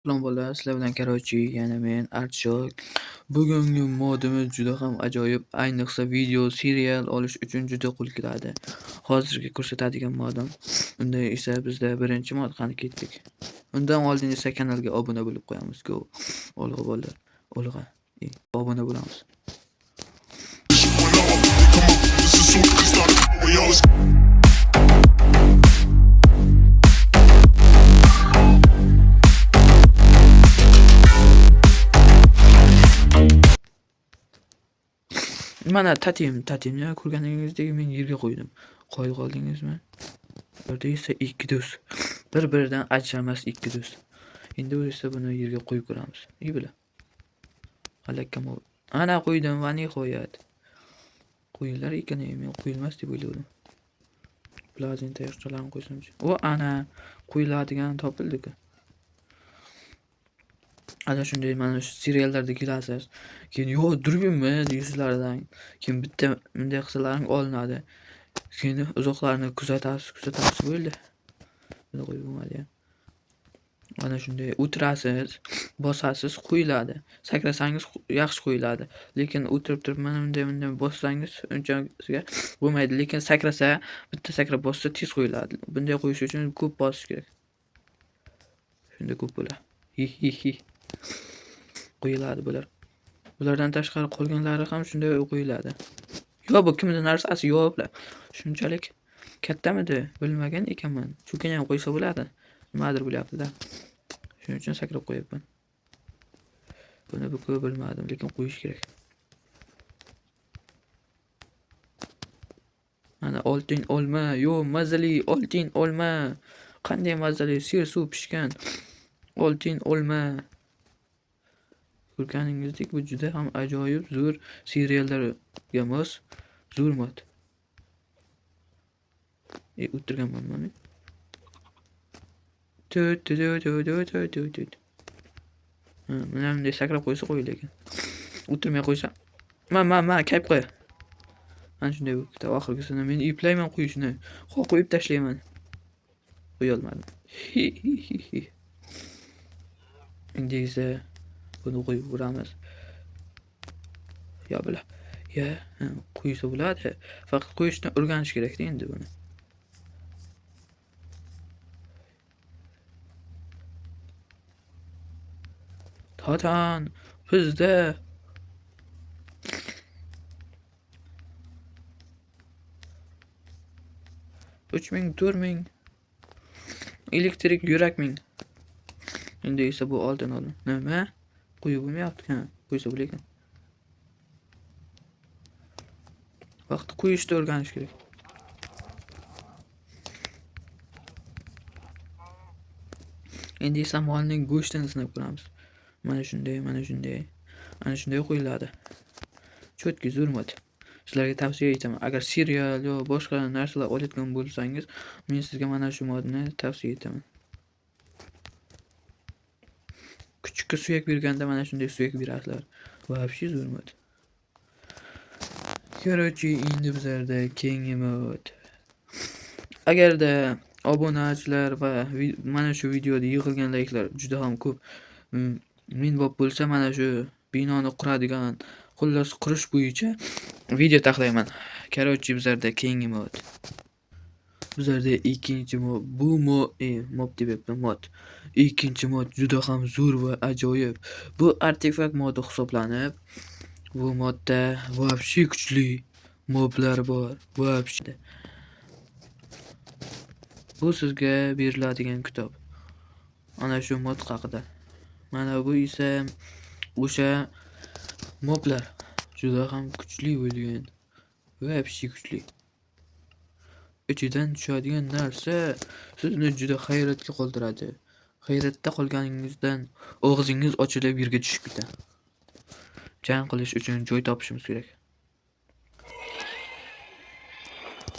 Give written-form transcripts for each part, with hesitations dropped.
Salom bolalar, sizlar bilan yana men Artshok. Bugungi modimiz juda ham ajoyib, ayniqsa video, serial olish uchun juda qo'l keladi. Hozirgi ko'rsatadigan modim. Unda esa bizda birinchi mod qani ketdik. Undan oldin esa kanalga obuna bo'lib qo'yamiz. Go. Olg'a bolalar, olg'a. Obuna bo'lamiz. Mana tatimni ko'rganingizdek men yerga qo'ydim. Qo'yib qoldingizmi? Burada esa ikki do'st. Bir-biridan ajralmas ikki do'st. Endi esa buni yerga qo'yib ko'ramiz. İyi bilan. Halakkam ana qo'ydim va nihoyat. Qo'yinlar ekan, men qo'yilmas deb o'yladim. Plazin tayyorlarni qo'ysamchi. O ana qo'yiladigan topildi-ku. Ana shunday mana shu seriallarda kelasiz. Keyin yo'q duribmi deysizlardan. Keyin bitta bunday qilsalaring olinadi. Keyin uzoqlarni kuzatasiz bo'ldi. Buni qo'yib bo'lmadi. Mana shunday o'tirasiz, bosasiz qo'yiladi. Sakrasangiz yaxshi qo'yiladi. Lekin o'tirib turib mana bunday bossangiz unchasiga bo'lmaydi. Lekin sakrasa, bitta sakrab bossa tez qo'yiladi. Bunday qo'yish uchun ko'p bosish kerak. Shunda ko'p bo'ladi. Hi. Qo'yiladi bular. Bulardan tashqari qolganlari ham shunday qo'yiladi. Yo'q, bu kimning narsasi yo'q bular. Shunchalik kattamidi bilmagan ekanman. Chukini ham qo'ysa bo'ladi. Nimadir bo'lyapti-da. Shuning uchun sakrab qo'yibman. Buni bu ko'p bilmadim, lekin qo'yish kerak. Mana oltin olma, yo'q, mazali oltin olma. Qanday mazali sir suv pishgan. Oltin olma. Ko'rganingizdek bu juda ham ajoyib zo'r seriallarga mos zo'r mod. O'tirganman men. Mana bunday sakrab qo'ysa qo'y lekin. O'tirmay qo'ysa. Ma, kayb qo'y. Mana shunday bo'ldi. Oxirgisini men eplayman qo'yishni. Qo'yib tashlayman. Qo'ya olmadim. Endi esa buni qo'yib ko'ramiz. Qo'ysa bo'ladi. Faqat qo'yishni o'rganish kerak-da endi buni. Tatan bizda 3000, 4000 elektrik yurak ming. Endi esa bu oldin. Nima? Qo'yib bo'lmayapti. Qo'ysa bo'lekan. Vaqt qo'yishni o'rganish kerak. Endi esa molning go'shtini sinab ko'ramiz. Mana shunday. Ana shunday qo'yiladi. Chotki zo'r-mod. Sizlarga tavsiya etaman. Agar serial yo boshqa narsalar olayotgan bo'lsangiz, men sizga mana shu modni tavsiya etaman. Kuchukka suyak berganda mana shunday suyak berasizlar. Вообще zo'r mod. Короче, endi bizlarda keyingi mod. Agarda obunachilar va mana shu videoda yig'ilgan layklar juda ham ko'p minbop bo'lsa, mana shu binoni quradigan, xullas qurish bo'yicha video taxlayman. Короче, bizlarda keyingi mod. Bizlarda ikkinchi mod. Bu mod deb aytdim, mod. Ikkinchi mod juda ham zo'r va ajoyib. Bu artefakt modi hisoblanib, bu modda вообще kuchli moblar bor. Вообще. Bu sizga beriladigan kitob. Ana shu mod haqida. Mana bu esa o'sha moblar juda ham kuchli bo'lgan. Вообще kuchli. Ichidan tushadigan narsa sizni juda hayratga qoldiradi. Hayratda qolganingizdan og'zingiz ochilib yerga tushib ketadi. Jang qilish uchun joy topishimiz kerak.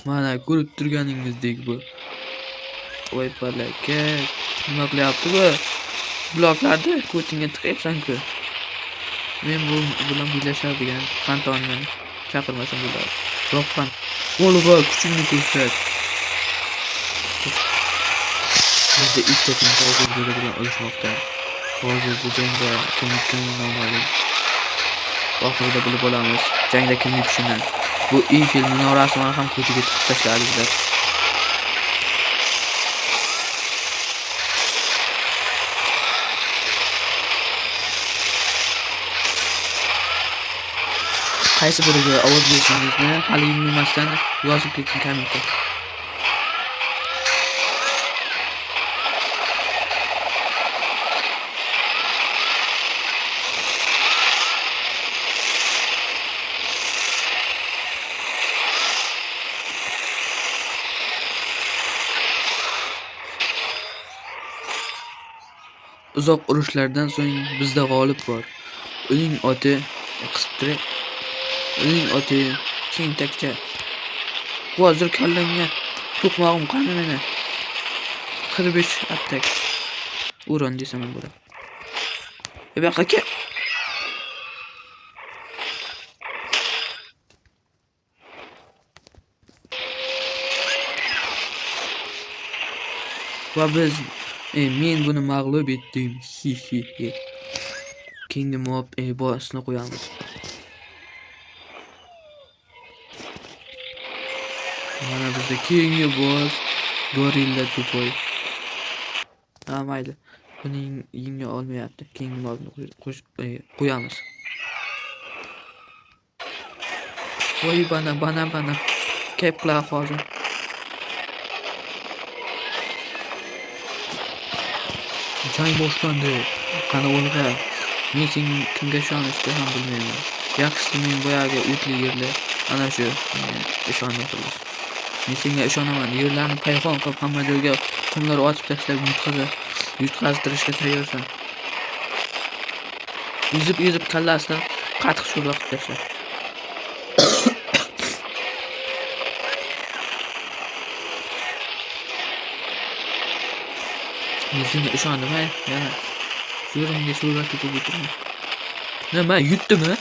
Mana ko'rib turganingizdek bu. Voy palaka. Nima qilyapti bu? Bloklarda ko'tingga tiqayapsan-ku. Men bu bilan birlashadigan Fantonni chaqirmasam bo'ladi. Ro'qan. O'lg'a kuchingni ko'rsat. Bizda ikkita bilan urishmoqda. Hozirgi jangda kim yutgani noma'lum. Oxirida bilib olamiz. Jangda kim yutishini. Bu Eyfel minorasini ham ko'chaga tiqib tashladilar. Qaysi biriga ovoz berishingizni hali bilmasdan yozib keting kommentga. Uzoq urushlardan so'ng bizda g'olib bor. Uning oti qisib uning oti Kentakcha. Hozir kallangga to'qmog'im qani meni. 45 attak. Uron desam bo'ladi. Bu yoqqa kel. Va biz men buni mag'lub etdim. Kingdom of bossni qo'yamiz. Mana bizda keyingi boss Gorilla Tupoy. Mayli. Buning yenga olmayapti. Kingdom ofni qo'yamiz. Voy bana. Keplar hozir. Jang boshlandi. Qani o'lg'a. Men sening kimga ishonishni ham bilmayman. Yaxshisi men boyagi o'tli yerli ana shu ishonib turibsiz. Men senga ishonaman. Yerlarni payxon qilib hamma joyga qumlar otib tashlab yutqaztirishga tayyorsan. Yuzib kallasidan qattiq sho'rva qilib tashla. Men senga ishondim, yana. Sho'rimga sho'rva ketib o'tirma. Nima yutdimi?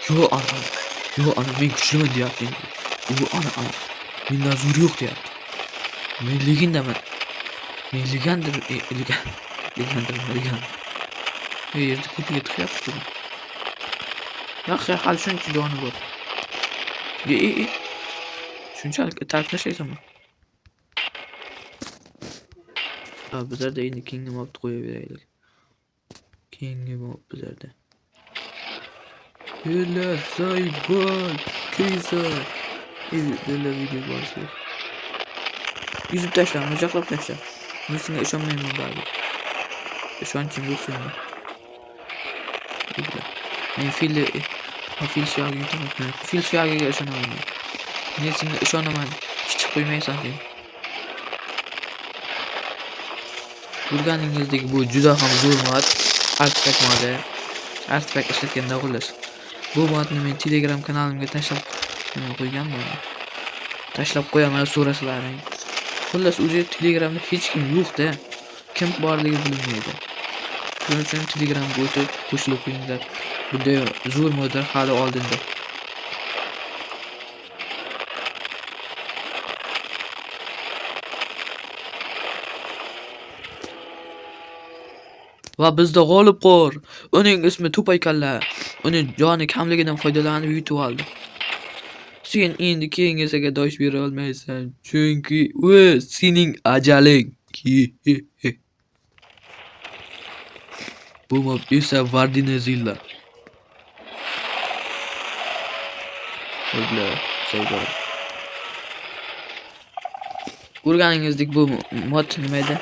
Yo ana men kuchliman deyapti. Ana. Mendan zo'r yo'q deyapti. Men legendaman. Men legendaman. Yerda ko'piga tiqyapti. Yaxshi, hali shuncha joni bor. Shunchalik ta'kidlashaysanmi? Bizlarda endi Kingdom of qo'yaveraylik. Kingdom of bizlarda. Yella Saybol, Kayser. Böyle video başlıyor. Yüzüp taşla, mıcakla taşla. Nesine işanmayayım bari. Şu an için yok senin. Fil siyahı yutamam. Fil siyahı yaşanamam. Nesine işanamam. Hiç koymayı sandım. Turganingizdagi bu juda ham zo'r mod. Artifakt modi. Artifakt ishlatganda xullas. Bu modni men Telegram kanalimga tashlab qo'yganman. Tashlab qo'yaman so'rasalaring. Xullas o'zi Telegramda hech kim yo'q-da. Kim borligi bilinmaydi. Shuning uchun Telegramga o'tib qo'shilib qo'yinglar. Bunda zo'r modlar hali oldinda. Va bizda g'olib qor. Uning ismi To'pay kalla. Uni joni kamligidan foydalanib yutib oldi. Sen endi kengasaga dosh bera olmaysan, chunki u sening ajaling. Bu mob esa Vardinezilla. O'g'la, sevgor. Ko'rganingizdek bu mod nima edi?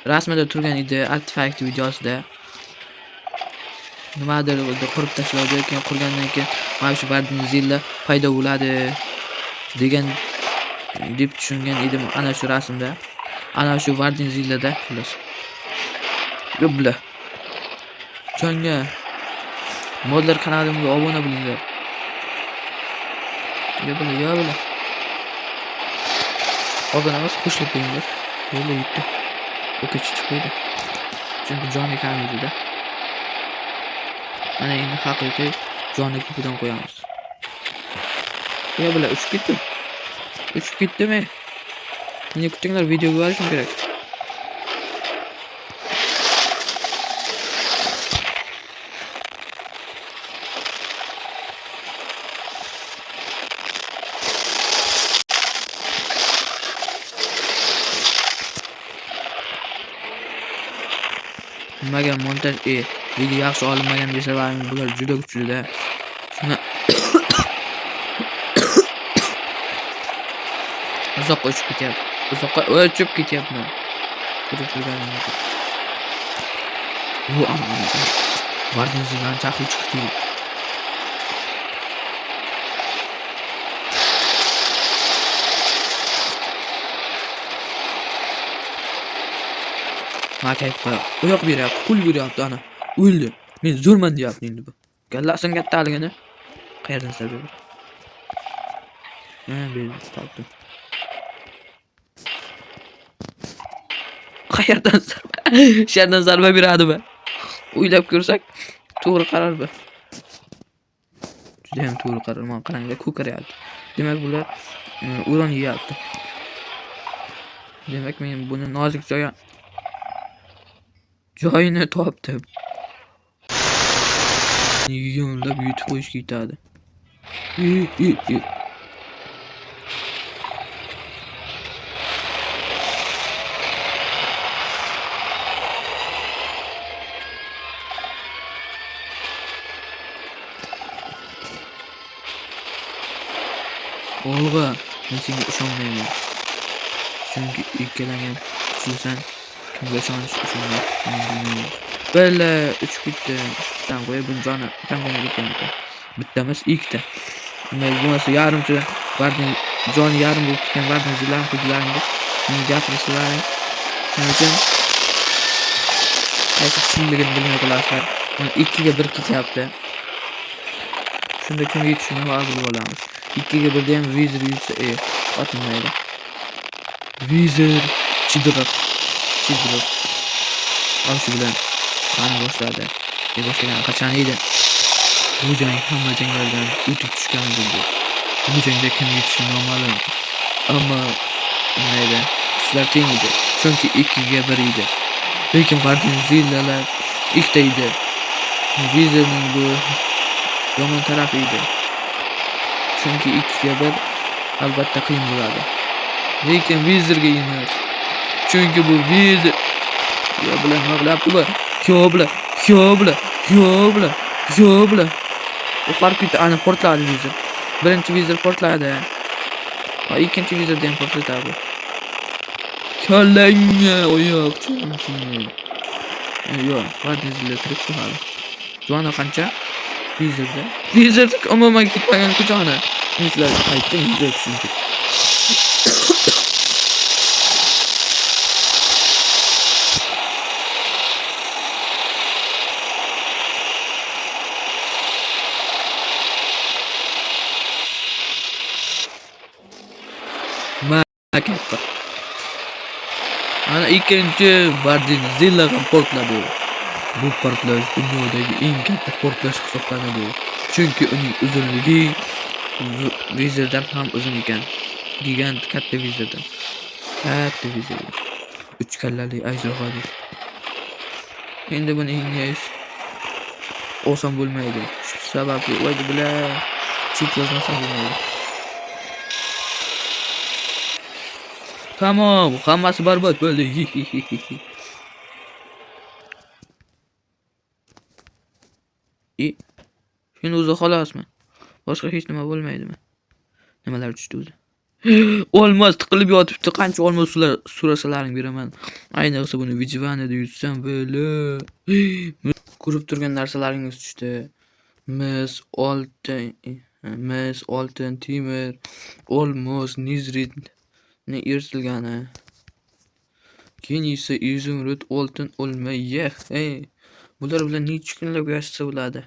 Rasmida turgan edi artifakt videosida. Nimadir qurib tashladi, keyin qurgandan keyin mana shu Vardinezilla paydo bo'ladi degan deb tushungan edim ana shu rasmda. Ana shu Vardinezillada xullas. Yobla. Jonga modlar kanalimga obuna bo'linglar. Yobla. Obunamas qo'shilib qo'yinglar. Yo'lga yetdi. O'tib chiqmaydi. Chunki joni kam edi-da. Mana endi haqiqiy joni ko'pidan qo'yamiz. Yobla uchib ketdim. Uchib ketdimi? Meni kutinglar, videoga borishim kerak. Nimaga montaj video yaxshi olinmagan desalaring bular juda kuchli-da. Shuni uzoqqa uchib ketyapti. Uzoqqa uchib ketyapman. Ko'rib turganingizdek. Bu amalda Vardinizdan chaqib chiqdi. Makayqa oyoq beryapti, qo'l beryapti ana. O'ldi. Men zo'rman deyapti endi bu. Gallasini kattaligini qayerdan sabab? Topdim. Qayerdan zarba? Sherdan zarba beradimi? O'ylab ko'rsak, to'g'ri qaror bu. Juda ham to'g'ri qaror. Men qaranglar, ko'karyapti. Demak, bular uran yeyapti. Demak, men buni nozik joyini topdim. Yig'imlab yutib qo'yishga yetadi. Olg'a, men senga ishonmayman. Chunki ikkilangan kuchlisan, kimga ishonish uchun men bella uchib ketdi. Tan qo'yib bunjoni kamdan ketgan. Bitta emas, ikkita. Men bunisi yarimcha Vardin joni yarim bo'lib ketgan Vardin zilan hujlarini men gapirsalaring. Shuning uchun qaysi kimligini bilmay qolasizlar. 2 ga 1 ketyapti. Shunda kimga yetishini bilib olamiz. 2 ga 1da ham Vizir yutsa otilmaydi. Vizir chidirib. Shu bilan qani boshladi. Boshlagan qachon edi? Bu jang hamma janglardan o'tib tushgan bo'ldi. Bu jangda kim yutishi noma'lum. Ammo mayli, sizlar teng edi. Chunki 2 ga 1 edi. Lekin Vardin zillalar ikkita edi. Vizirning bu yomon tarafi edi. Chunki 2 ga 1 albatta qiyin bo'ladi. Lekin Vizirga emas. Chunki bu Vizir yo bilan mag'lub bu. Yo bilan. O farkı ana portladı Vizir. Birinchi Vizir portladı. İkinci Vizir de portladı abi. Kallenga oyoq cho'msin. Yo'q, Vardinizlar tirik qoladi. Joni qancha? Vizir umuman ketmagan joni. Sizlar qaytding deb chunki. Makayqa. Ana ikkinchi Vardin zillaga portladi. Bu portlash dunyodagi eng katta portlash hisoblanadi. Chunki uning uzunligi Vizirdan ham uzun ekan. Gigant katta Vizirdan. Katta Vizir. 3 kallali ajdahodir. Endi buni yengish oson bo'lmaydi. Shu sababli o'zi bilan cheklashmasa bo'lmaydi. Tamam, hammasi barbod bo'ldi. Shuni o'zi xolosmi? Boshqa hech nima bo'lmaydimi? Nimalar tushdi o'zi? Olmos tiqilib yotibdi. Qancha olmos surasalaring beraman. Ayniqsa buni Vijivanida yutsam bo'li. Ko'rib turgan narsalaringiz tushdi. Mis, oltin, temir, olmos, nizrit ertilgani. Keyin esa izumrud, oltin, olma, bular bilan necha kunlab yashasa bo'ladi?